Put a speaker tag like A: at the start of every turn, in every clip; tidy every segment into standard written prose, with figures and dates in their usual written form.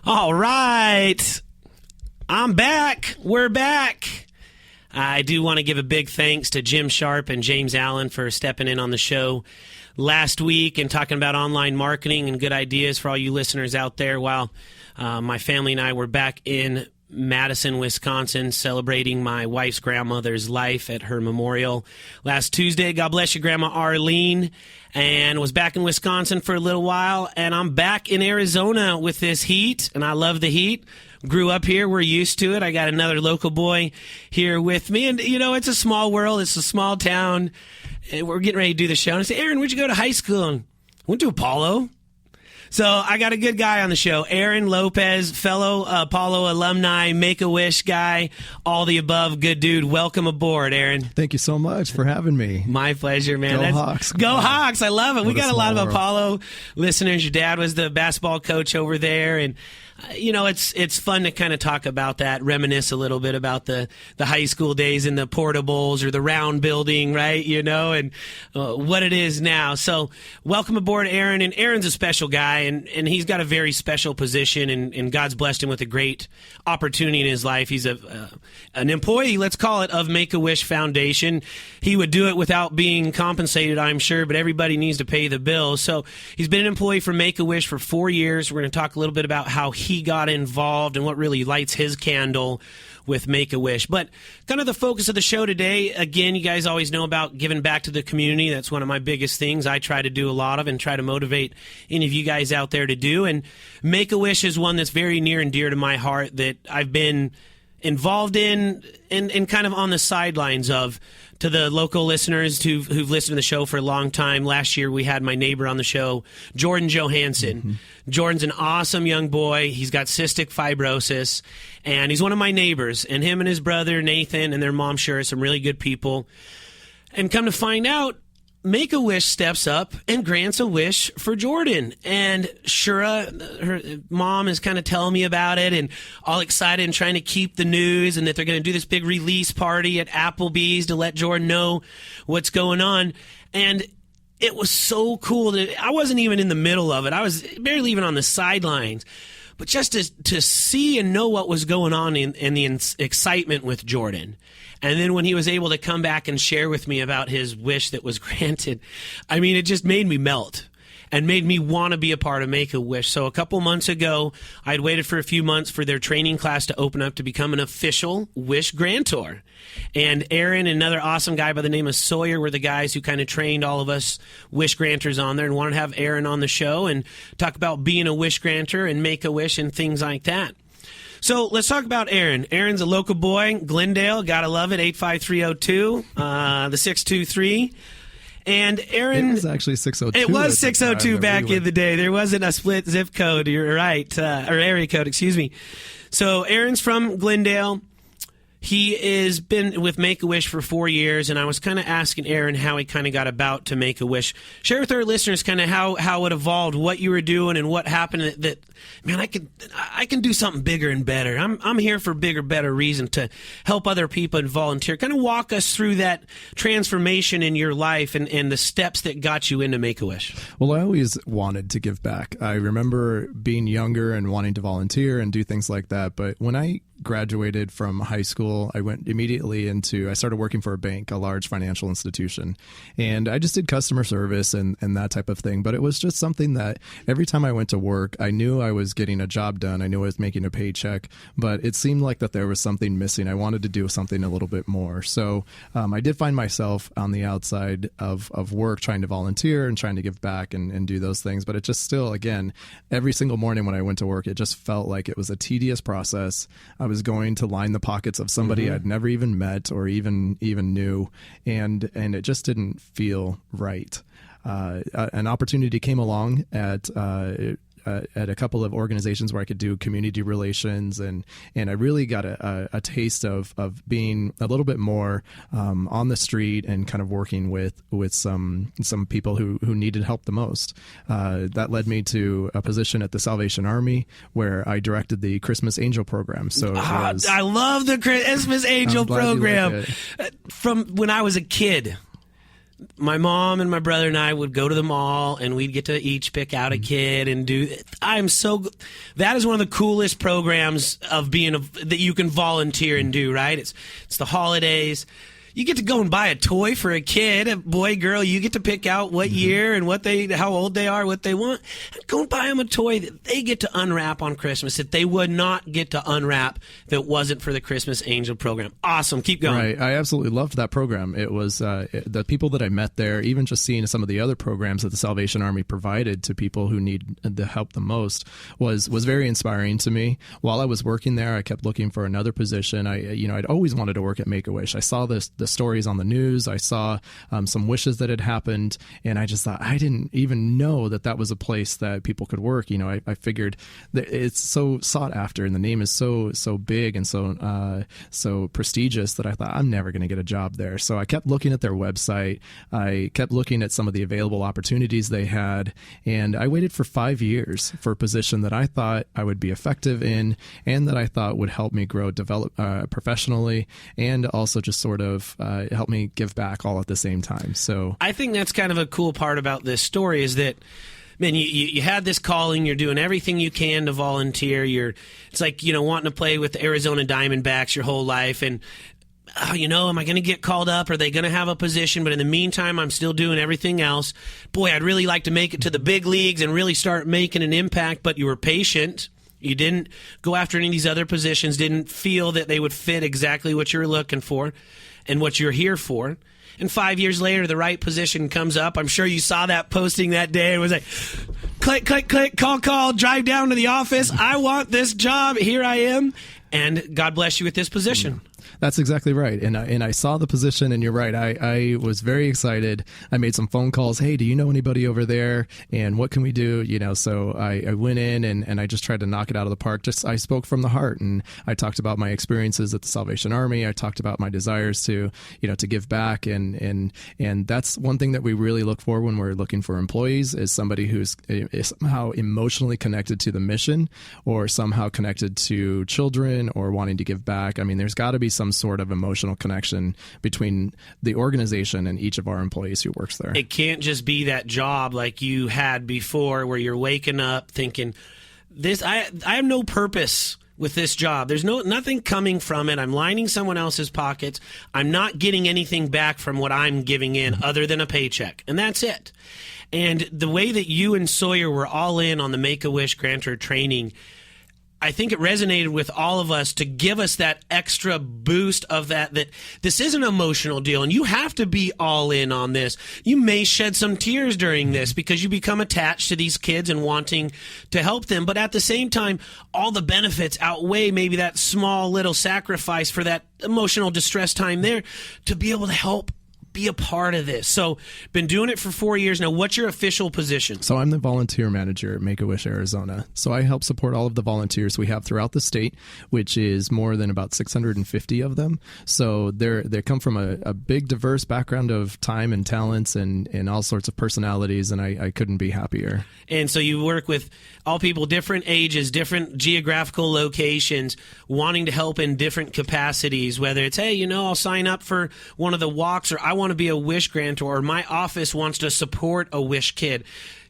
A: All right. I'm back. We're back. I do want to give a big thanks to Jim Sharp and James Allen for stepping in on the show last week and talking about online marketing and good ideas for all you listeners out there while my family and I were back in Madison, Wisconsin, celebrating my wife's grandmother's life at her memorial last Tuesday. God bless you, Grandma Arlene. And was back in Wisconsin for a little while. And I'm back in Arizona with this heat, and I love the heat. Grew up here. We're used to it. I got another local boy here with me. And, you know, it's a small world. It's a small town. And we're getting ready to do the show. And I say, Aaron, where'd you go to high school? And I went to Apollo. So I got a good guy on the show, Aaron Lopez, fellow Apollo alumni, Make-A-Wish guy, all the above, good dude. Welcome aboard, Aaron.
B: Thank you so much for having me.
A: My pleasure, man.
B: Go Hawks.
A: Go Hawks. I love it. We got a lot of
B: world.
A: Apollo listeners. Your dad was the basketball coach over there, and you know, it's fun to kind of talk about that, reminisce a little bit about the high school days and the portables or the round building, right? You know, and what it is now. So welcome aboard, Aaron. And Aaron's a special guy, and he's got a very special position, and God's blessed him with a great opportunity in his life. He's an employee, let's call it, of Make-A-Wish Foundation. He would do it without being compensated, I'm sure, but everybody needs to pay the bills. So he's been an employee for Make-A-Wish for 4 years. We're going to talk a little bit about how he got involved and what really lights his candle with Make-A-Wish. But kind of the focus of the show today, again, you guys always know about giving back to the community. That's one of my biggest things I try to do a lot of and try to motivate any of you guys out there to do. And Make-A-Wish is one that's very near and dear to my heart that I've been involved in and kind of on the sidelines of. To the local listeners who've listened to the show for a long time, last year we had my neighbor on the show, Jordan Johansson. Mm-hmm. Jordan's an awesome young boy. He's got cystic fibrosis, and he's one of my neighbors. And him and his brother, Nathan, and their mom, Shura, some really good people. And come to find out, Make-A-Wish steps up and grants a wish for Jordan. And Shura, her mom, is kind of telling me about it and all excited and trying to keep the news and that they're going to do this big release party at Applebee's to let Jordan know what's going on. And it was so cool that I wasn't even in the middle of it. I was barely even on the sidelines. But just to see and know what was going on in the excitement with Jordan. And then when he was able to come back and share with me about his wish that was granted, I mean, it just made me melt and made me want to be a part of Make-A-Wish. So a couple months ago, I had waited for a few months for their training class to open up to become an official Wish grantor. And Aaron and another awesome guy by the name of Sawyer were the guys who kind of trained all of us Wish grantors on there and wanted to have Aaron on the show and talk about being a Wish grantor and Make-A-Wish and things like that. So let's talk about Aaron. Aaron's a local boy, Glendale. Gotta love it, 85302, the 623. And Aaron...
B: It was actually 602.
A: It was 602 back in the day. There wasn't a split zip code, you're right, or area code, excuse me. So Aaron's from Glendale. He has been with Make-A-Wish for 4 years, and I was kind of asking Aaron how he kind of got about to Make-A-Wish. Share with our listeners kind of how it evolved, what you were doing, and what happened that man, I can do something bigger and better. I'm here for bigger, better reason to help other people and volunteer. Kind of walk us through that transformation in your life and the steps that got you into Make-A-Wish.
B: Well, I always wanted to give back. I remember being younger and wanting to volunteer and do things like that, but when I graduated from high school, I went immediately I started working for a bank, a large financial institution, and I just did customer service and that type of thing. But it was just something that every time I went to work, I knew I was getting a job done. I knew I was making a paycheck, but it seemed like that there was something missing. I wanted to do something a little bit more. So I did find myself on the outside of work trying to volunteer and trying to give back and do those things. But it just still, again, every single morning when I went to work, it just felt like it was a tedious process. I was going to line the pockets of somebody I'd never even met or even knew, and it just didn't feel right. An opportunity came along at a couple of organizations where I could do community relations, and I really got a taste of being a little bit more on the street and kind of working with some people who needed help the most. That led me to a position at the Salvation Army where I directed the Christmas Angel program. So
A: I love the Christmas Angel program from when I was a kid. my mom and my brother and I would go to the mall, and we'd get to each pick out a kid and do. That is one of the coolest programs of that you can volunteer and do. Right? It's the holidays. You get to go and buy a toy for a kid, a boy, girl. You get to pick out what year and how old they are, what they want. And go and buy them a toy that they get to unwrap on Christmas that they would not get to unwrap if it wasn't for the Christmas Angel program. Awesome. Keep going.
B: Right. I absolutely loved that program. It was the people that I met there, even just seeing some of the other programs that the Salvation Army provided to people who need the help the most was very inspiring to me. While I was working there, I kept looking for another position. I'd always wanted to work at Make-A-Wish. I saw the stories on the news. I saw some wishes that had happened, and I just thought, I didn't even know that was a place that people could work. I figured that it's so sought after, and the name is so big and so prestigious that I thought, I'm never going to get a job there. So I kept looking at their website. I kept looking at some of the available opportunities they had, and I waited for 5 years for a position that I thought I would be effective in, and that I thought would help me develop professionally, and also just sort of help me give back all at the same time. So
A: I think that's kind of a cool part about this story is that, man, you had this calling. You're doing everything you can to volunteer. It's like, wanting to play with the Arizona Diamondbacks your whole life. And, am I going to get called up? Are they going to have a position? But in the meantime, I'm still doing everything else. Boy, I'd really like to make it to the big leagues and really start making an impact. But you were patient. You didn't go after any of these other positions, didn't feel that they would fit exactly what you were looking for and what you're here for. And 5 years later, the right position comes up. I'm sure you saw that posting that day. It was like, click, click, click, call, drive down to the office. I want this job. Here I am. And God bless you with this position.
B: That's exactly right. And I saw the position, and you're right. I was very excited. I made some phone calls. Hey, do you know anybody over there? And what can we do? So I went in and I just tried to knock it out of the park. I spoke from the heart, and I talked about my experiences at the Salvation Army. I talked about my desires to give back. And that's one thing that we really look for when we're looking for employees is somebody is somehow emotionally connected to the mission, or somehow connected to children, or wanting to give back. I mean, there's got to be some sort of emotional connection between the organization and each of our employees who works there.
A: It can't just be that job like you had before where you're waking up thinking, I have no purpose with this job. There's nothing coming from it. I'm lining someone else's pockets. I'm not getting anything back from what I'm giving in other than a paycheck. And that's it. And the way that you and Sawyer were all in on the Make-A-Wish Grantor training, I think it resonated with all of us to give us that extra boost of that this is an emotional deal, and you have to be all in on this. You may shed some tears during this because you become attached to these kids and wanting to help them, but at the same time, all the benefits outweigh maybe that small little sacrifice for that emotional distress time there to be able to help be a part of this. So, been doing it for 4 years now. What's your official position?
B: So I'm the volunteer manager at Make-A-Wish Arizona. So I help support all of the volunteers we have throughout the state, which is more than about 650 of them. So they come from a big, diverse background of time and talents and all sorts of personalities, and I couldn't be happier.
A: And so you work with all people, different ages, different geographical locations, wanting to help in different capacities, whether it's, hey, I'll sign up for one of the walks, or I want to be a Wish grantor, or my office wants to support a Wish kid.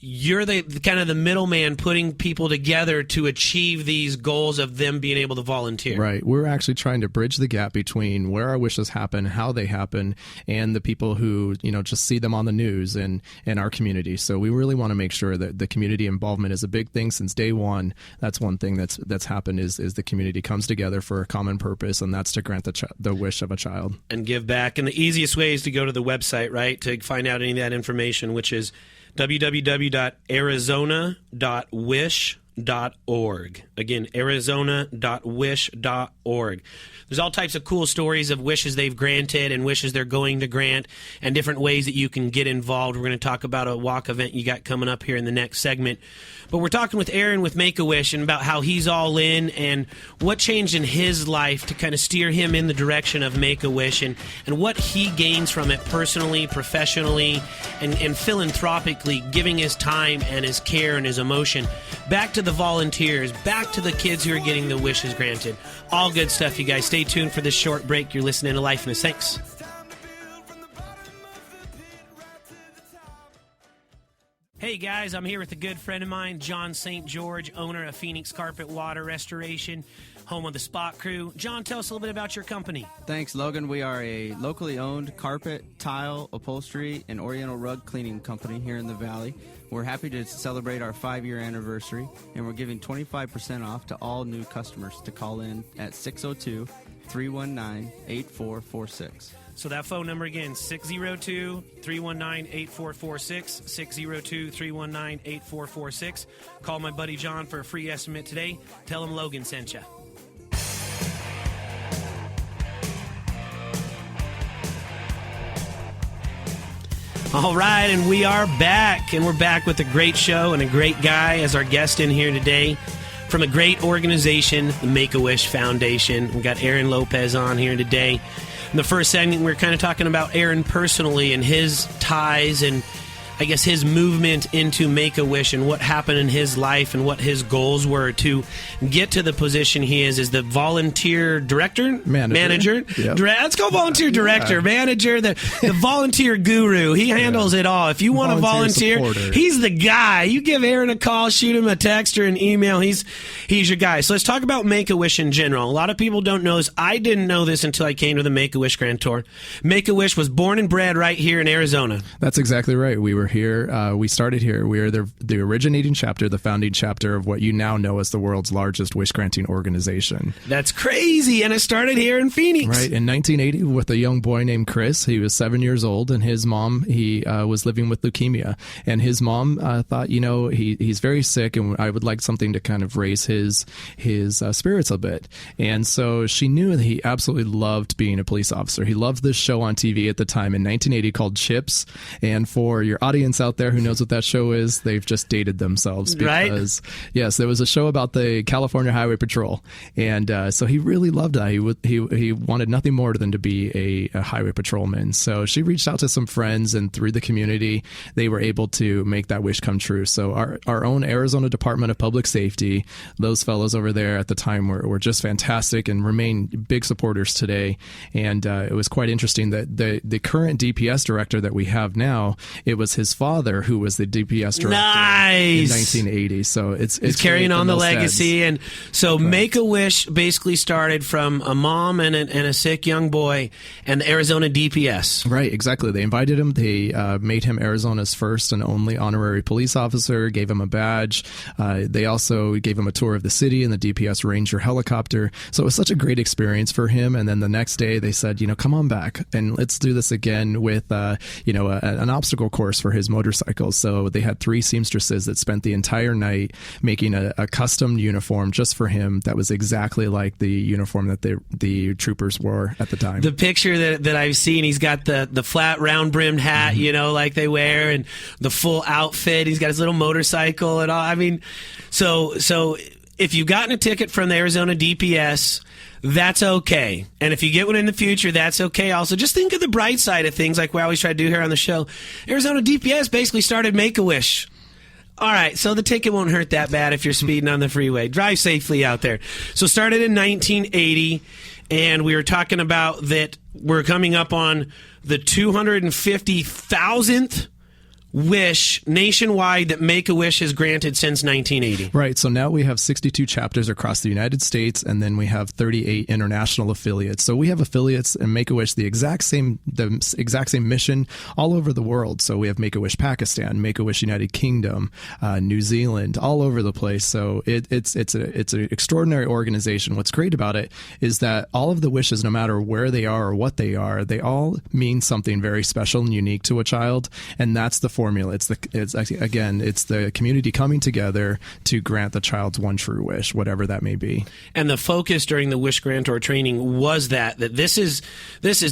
A: You're the kind of the middleman putting people together to achieve these goals of them being able to volunteer.
B: Right. We're actually trying to bridge the gap between where our wishes happen, how they happen, and the people who, just see them on the news and our community. So we really want to make sure that the community involvement is a big thing since day one. That's one thing that's happened is the community comes together for a common purpose, and that's to grant the wish of a child. And
A: give back. And the easiest way is to go to the website, right, to find out any of that information, which is www.arizona.wish.org. Again, arizona.wish.org. There's all types of cool stories of wishes they've granted and wishes they're going to grant and different ways that you can get involved. We're going to talk about a walk event you got coming up here in the next segment. But we're talking with Aaron with Make-A-Wish and about how he's all in and what changed in his life to kind of steer him in the direction of Make-A-Wish and what he gains from it personally, professionally, and philanthropically, giving his time and his care and his emotion back to the volunteers, back to the kids who are getting the wishes granted. All good stuff, you guys. Stay tuned for this short break. You're listening to Life in a Thanks. guys, I'm here with a good friend of mine, John St. George, owner of Phoenix Carpet Water Restoration, home of the Spot Crew. John, tell us a little bit about your company.
C: Thanks, Logan. We are a locally owned carpet, tile, upholstery, and oriental rug cleaning company here in the Valley. We're happy to celebrate our 5-year anniversary, and we're giving 25% off to all new customers to call in at 602-319-8446.
A: So that phone number again, 602-319-8446, 602-319-8446. Call my buddy John for a free estimate today. Tell him Logan sent you. All right, and we are back, and we're back with a great show and a great guy as our guest in here today from a great organization, the Make-A-Wish Foundation. We got Aaron Lopez on here today. In the first segment, we were kind of talking about Aaron personally and his ties and I guess his movement into Make-A-Wish and what happened in his life and what his goals were to get to the position he is as the volunteer director? Manager?
B: Yep.
A: Let's go volunteer director, manager, the volunteer guru. He handles it all. If you want to volunteer,
B: supporter.
A: He's the guy. You give Aaron a call, shoot him a text or an email. He's your guy. So let's talk about Make-A-Wish in general. A lot of people don't know this. I didn't know this until I came to the Make-A-Wish Grand Tour. Make-A-Wish was born and bred right here in Arizona.
B: That's exactly right. We were here. We started here. We are the originating chapter, the founding chapter of what you now know as the world's largest wish-granting organization.
A: That's crazy. And it started here in Phoenix.
B: Right. In 1980 with a young boy named Chris. He was 7 years old, and his mom, he was living with leukemia. And his mom thought, he's very sick, and I would like something to kind of raise his spirits a bit. And so she knew that he absolutely loved being a police officer. He loved this show on TV at the time in 1980 called Chips. And for your audience out there who knows what that show is, they've just dated themselves because, yes, there was a show about the California Highway Patrol. And so he really loved that. He wanted nothing more than to be a highway patrolman. So she reached out to some friends, and through the community, they were able to make that wish come true. So our own Arizona Department of Public Safety, those fellows over there at the time were just fantastic and remain big supporters today. And it was quite interesting that the current DPS director that we have now, it was his father who was the DPS director in 1980. So it's
A: carrying on the legacy.
B: Heads.
A: And so Make-A-Wish basically started from a mom and a sick young boy and the Arizona DPS.
B: Right, exactly. They invited him. They made him Arizona's first and only honorary police officer, gave him a badge. They also gave him a tour of the city in the DPS Ranger helicopter. So it was such a great experience for him. And then the next day they said, come on back and let's do this again with, an obstacle course for his motorcycle. So they had 3 seamstresses that spent the entire night making a custom uniform just for him that was exactly like the uniform that the troopers wore at the time.
A: The picture that I've seen, he's got the flat round brimmed hat, like they wear, and the full outfit. He's got his little motorcycle and all. I mean, so if you've gotten a ticket from the Arizona DPS, that's okay. And if you get one in the future, that's okay. Also, just think of the bright side of things like we always try to do here on the show. Arizona DPS basically started Make-A-Wish. All right, so the ticket won't hurt that bad if you're speeding on the freeway. Drive safely out there. So started in 1980, and we were talking about that we're coming up on the 250,000th wish nationwide that Make-A-Wish has granted since 1980.
B: Right. So now we have 62 chapters across the United States, and then we have 38 international affiliates. So we have affiliates in Make-A-Wish, the exact same mission all over the world. So we have Make-A-Wish Pakistan, Make-A-Wish United Kingdom, New Zealand, all over the place. So it's an extraordinary organization. What's great about it is that all of the wishes, no matter where they are or what they are, they all mean something very special and unique to a child, and that's the formula. It's the community coming together to grant the child's one true wish, whatever that may be.
A: And the focus during the Wish Grantor training was that this is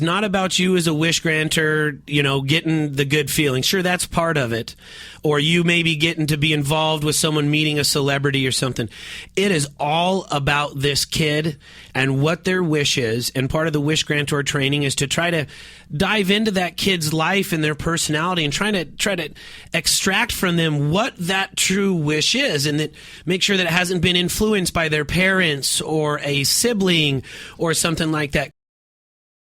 A: not about you as a wish grantor, getting the good feeling. Sure, that's part of it. Or you maybe getting to be involved with someone meeting a celebrity or something. It is all about this kid and what their wish is. And part of the Wish Grantor training is to try to dive into that kid's life and their personality and try to extract from them what that true wish is, and that make sure that it hasn't been influenced by their parents or a sibling or something like that.